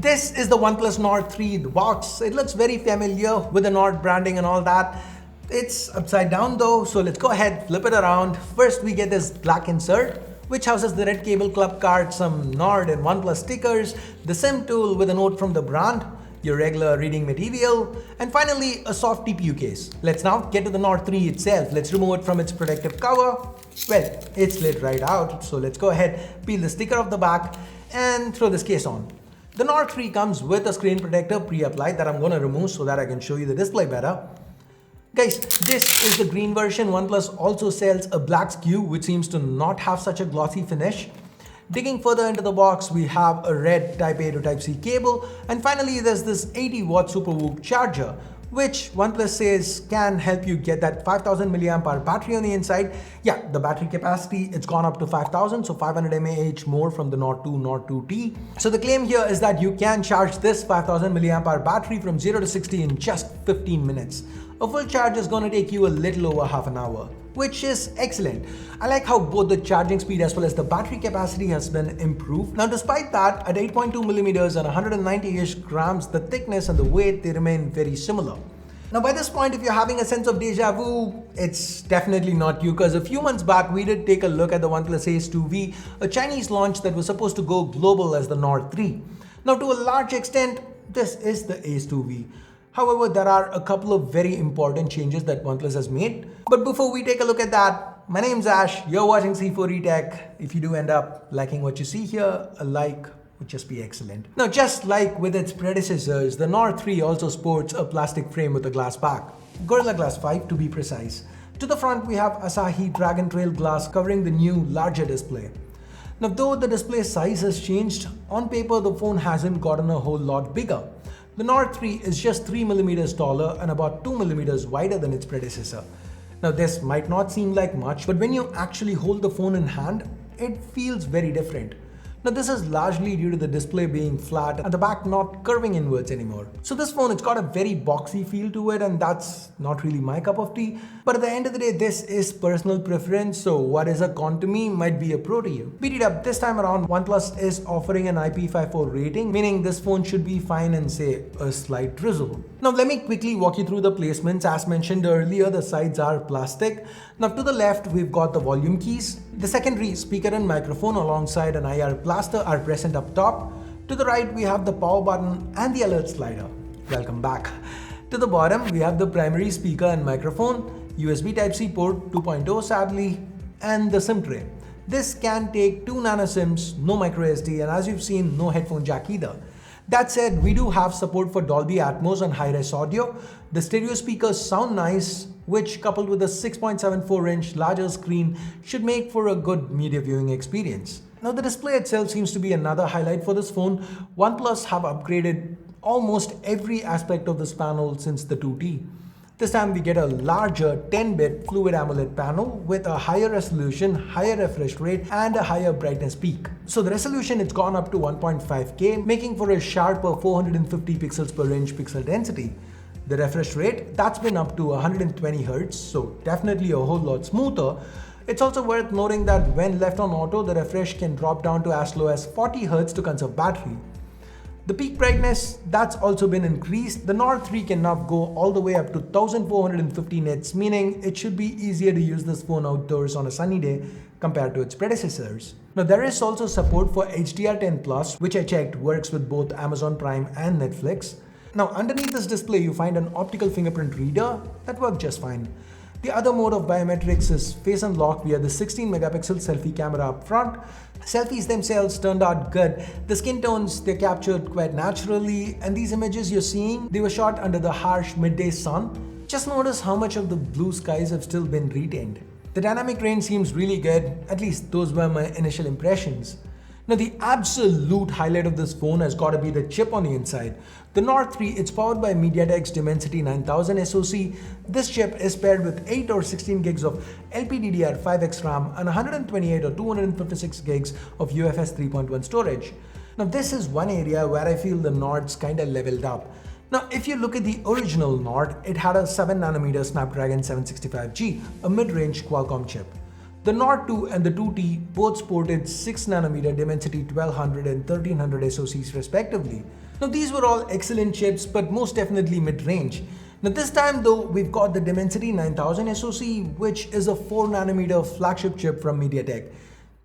This is the OnePlus Nord 3, the box. It looks very familiar with the Nord branding and all that. It's upside down though, so let's go ahead, flip it around. First we get this black insert, which houses the red cable club card, some Nord and OnePlus stickers, the SIM tool with a note from the brand, your regular reading material, and finally a soft TPU case. Let's now get to the Nord 3 itself. Let's remove it from its protective cover. Well, it slid right out, so let's go ahead, peel the sticker off the back and throw this case on. The Nord 3 comes with a screen protector pre-applied that I'm going to remove so that I can show you the display better. Guys, this is the green version. OnePlus also sells a black SKU which seems to not have such a glossy finish. Digging further into the box, we have a red Type A to Type C cable, and finally there's this 80 watt SuperVOOC charger, which OnePlus says can help you get that 5000 mAh battery on the inside. Yeah, the battery capacity, it's gone up to 5000, so 500 mAh more from the Nord 2, Nord 2T. So the claim here is that you can charge this 5000 mAh battery from 0 to 60 in just 15 minutes. A full charge is going to take you a little over half an hour, which is excellent. I like how both the charging speed as well as the battery capacity has been improved. Now despite that, at 8.2mm and 190-ish grams, the thickness and the weight, they remain very similar. Now by this point, if you're having a sense of deja vu, it's definitely not you, because a few months back we did take a look at the OnePlus Ace 2V, a Chinese launch that was supposed to go global as the Nord 3. Now to a large extent, this is the Ace 2V. However, there are a couple of very important changes that OnePlus has made. But before we take a look at that, my name's Ash, you're watching C4E Tech. If you do end up liking what you see here, a like would just be excellent. Now, just like with its predecessors, the Nord 3 also sports a plastic frame with a glass back. Gorilla Glass 5 to be precise. To the front, we have Asahi Dragon Trail glass covering the new, larger display. Now, though the display size has changed, on paper the phone hasn't gotten a whole lot bigger. The Nord 3 is just 3mm taller and about 2mm wider than its predecessor. Now this might not seem like much, but when you actually hold the phone in hand, it feels very different. Now this is largely due to the display being flat and the back not curving inwards anymore. So this phone, it's got a very boxy feel to it, and that's not really my cup of tea. But at the end of the day, this is personal preference, so what is a con to me might be a pro to you. Beat it up, this time around OnePlus is offering an IP54 rating, meaning this phone should be fine in, say, a slight drizzle. Now let me quickly walk you through the placements. As mentioned earlier, the sides are plastic. Now to the left, we've got the volume keys. The secondary speaker and microphone alongside an IR plaster are present up top. To the right, we have the power button and the alert slider. Welcome back. To the bottom, we have the primary speaker and microphone, USB Type-C port 2.0 sadly, and the SIM tray. This can take 2 nano SIMs, no microSD, and as you've seen, no headphone jack either. That said, we do have support for Dolby Atmos and high-res audio. The stereo speakers sound nice, which coupled with a 6.74-inch larger screen should make for a good media viewing experience. Now the display itself seems to be another highlight for this phone. OnePlus have upgraded almost every aspect of this panel since the 2T. This time we get a larger 10-bit Fluid AMOLED panel with a higher resolution, higher refresh rate, and a higher brightness peak. So the resolution, it's gone up to 1.5K, making for a sharper 450 pixels per inch pixel density. The refresh rate, that's been up to 120 Hz, so definitely a whole lot smoother. It's also worth noting that when left on auto, the refresh can drop down to as low as 40 Hz to conserve battery. The peak brightness, that's also been increased. The Nord 3 can now go all the way up to 1450 nits, meaning it should be easier to use this phone outdoors on a sunny day compared to its predecessors. Now there is also support for HDR10+, which I checked works with both Amazon Prime and Netflix. Now underneath this display, you find an optical fingerprint reader that works just fine. The other mode of biometrics is face unlock via the 16-megapixel selfie camera up front. Selfies themselves turned out good. The skin tones, they're captured quite naturally, and these images you're seeing, they were shot under the harsh midday sun. Just notice how much of the blue skies have still been retained. The dynamic range seems really good, at least those were my initial impressions. Now the absolute highlight of this phone has got to be the chip on the inside. The Nord 3, it's powered by Mediatek's Dimensity 9000 SoC. This chip is paired with 8 or 16 gigs of LPDDR5X RAM and 128 or 256 gigs of UFS 3.1 storage. Now this is one area where I feel the Nord's kinda leveled up. Now if you look at the original Nord, it had a 7nm Snapdragon 765G, a mid-range Qualcomm chip. The Nord 2 and the 2T both sported 6nm Dimensity 1200 and 1300 SoCs respectively. Now these were all excellent chips, but most definitely mid-range. Now this time though, we've got the Dimensity 9000 SoC, which is a 4nm flagship chip from Mediatek.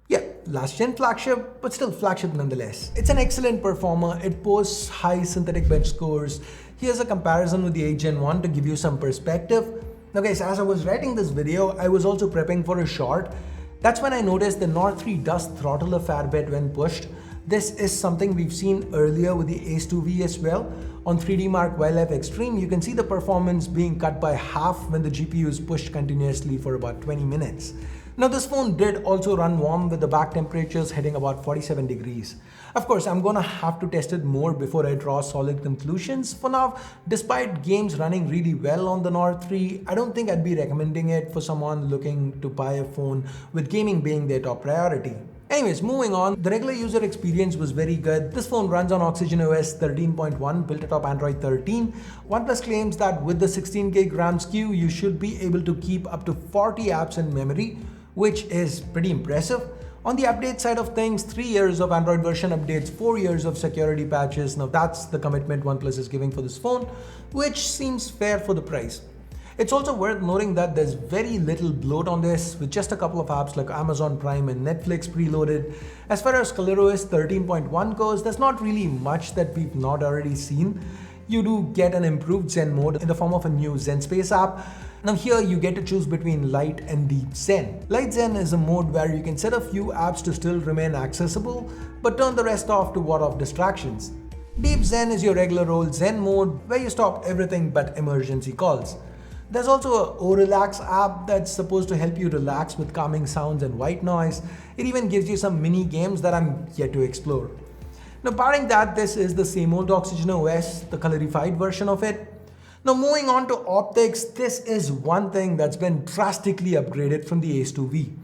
Yeah, last gen flagship, but still flagship nonetheless. It's an excellent performer. It posts high synthetic bench scores. Here's a comparison with the 8 Gen 1 to give you some perspective. Now guys, as I was writing this video, I was also prepping for a short. That's when I noticed the Nord 3 does throttle a fair bit when pushed. This is something we've seen earlier with the Ace 2V as well. On 3D Mark Wildlife Extreme, you can see the performance being cut by half when the GPU is pushed continuously for about 20 minutes. Now this phone did also run warm with the back temperatures hitting about 47 degrees. Of course, I'm gonna have to test it more before I draw solid conclusions. For now, despite games running really well on the Nord 3, I don't think I'd be recommending it for someone looking to buy a phone with gaming being their top priority. Anyways, moving on, the regular user experience was very good. This phone runs on Oxygen OS 13.1 built atop Android 13. OnePlus claims that with the 16GB RAM SKU, you should be able to keep up to 40 apps in memory, which is pretty impressive. On the update side of things, 3 years of Android version updates, 4 years of security patches. Now that's the commitment OnePlus is giving for this phone, which seems fair for the price. It's also worth noting that there's very little bloat on this, with just a couple of apps like Amazon Prime and Netflix preloaded. As far as ColorOS 13.1 goes, there's not really much that we've not already seen. You do get an improved Zen mode in the form of a new Zen Space app. Now here you get to choose between Light and Deep Zen. Light Zen is a mode where you can set a few apps to still remain accessible, but turn the rest off to ward off distractions. Deep Zen is your regular old Zen mode where you stop everything but emergency calls. There's also a O-Relax app that's supposed to help you relax with calming sounds and white noise. It even gives you some mini games that I'm yet to explore. Now barring that, this is the same old Oxygen OS, the colorified version of it. Now moving on to optics, this is one thing that's been drastically upgraded from the Ace 2V.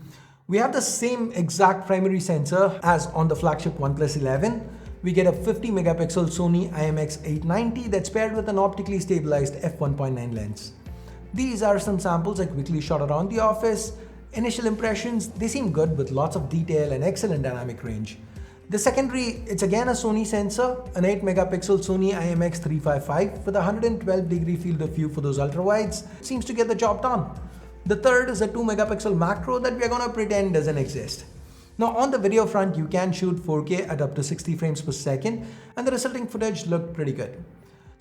We have the same exact primary sensor as on the flagship OnePlus 11. We get a 50 megapixel Sony IMX890 that's paired with an optically stabilized f1.9 lens. These are some samples I quickly shot around the office. Initial impressions, they seem good with lots of detail and excellent dynamic range. The secondary, it's again a Sony sensor, an 8 megapixel Sony IMX355 with a 112 degree field of view for those ultrawides, seems to get the job done. The third is a 2 megapixel macro that we're gonna pretend doesn't exist. Now on the video front, you can shoot 4K at up to 60 frames per second and the resulting footage looked pretty good.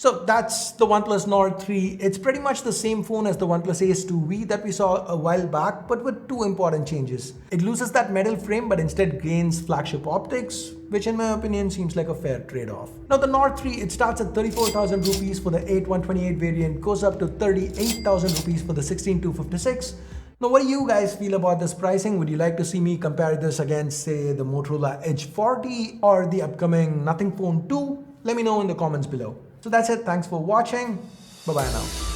So that's the OnePlus Nord 3. It's pretty much the same phone as the OnePlus Ace 2V that we saw a while back, but with two important changes. It loses that metal frame but instead gains flagship optics, which in my opinion seems like a fair trade-off. Now the Nord 3, it starts at 34,000 rupees for the 8128 variant, goes up to 38,000 rupees for the 16256. Now what do you guys feel about this pricing? Would you like to see me compare this against, say, the Motorola Edge 40 or the upcoming Nothing Phone 2? Let me know in the comments below. So that's it. Thanks for watching. Bye-bye now.